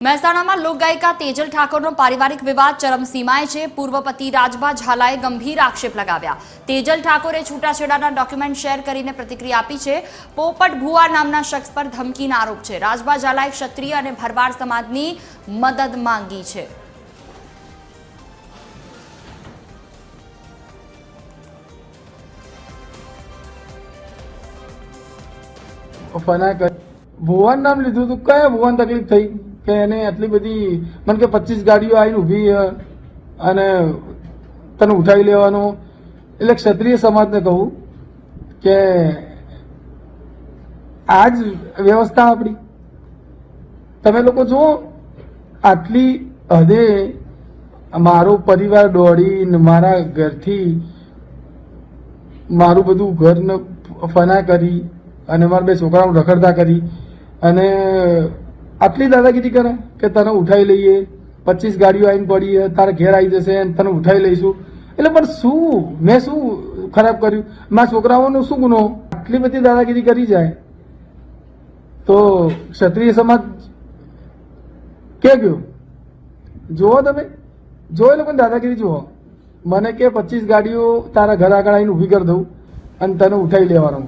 મહેસાણામાં લોકગાયિકા તેજલ ઠાકોરનો પારિવારિક વિવાદ ચરમસીમાએ છે। પૂર્વ પતિ રાજબા ઝાલાએ ગંભીર આક્ષેપ લગાવ્યા। તેજલ ઠાકોરે છૂટાછેડાના ડોક્યુમેન્ટ શેર કરીને પ્રતિક્રિયા આપી છે। પોપટ ભુવા નામના શખ્સ પર ધમકીના આરોપ છે। રાજબા ઝાલાએ ક્ષત્રિય અને ભરવાડ સમાજની મદદ માંગી છે। ભુવન નામ લીધું હતું, કયા ભુવન તકલીફ થઈ કે એને આટલી બધી મને કે 25 ગાડીઓ આવીને ઊભી અને તને ઉઠાવી લેવાનો। એટલે ક્ષત્રિય સમાજને કહું કે આ જ વ્યવસ્થા આપણી। તમે લોકો જુઓ આટલી હદે મારો પરિવાર દોડીને મારા ઘરથી મારું બધું ઘરને ફના કરી અને મારા બે છોકરાઓ રખડતા કરી અને આટલી દાદાગીરી કરે કે તને ઉઠાવી લઈએ, 25 ગાડીઓ આવીને પડી, તારા ઘેર આવી જશે અને તને ઉઠાવી લઈશું। એટલે પણ શું મેં શું ખરાબ કર્યું? મારા છોકરાઓનો શું ગુનો? આટલી બધી દાદાગીરી કરી જાય તો ક્ષત્રિય સમાજ કે ગયો? જુઓ તમે, જો એ લોકોની દાદાગીરી જુઓ। મને કે 25 ગાડીઓ તારા ઘર આગળ આવીને ઊભી કરી દઉં અને તને ઉઠાવી લેવાનો।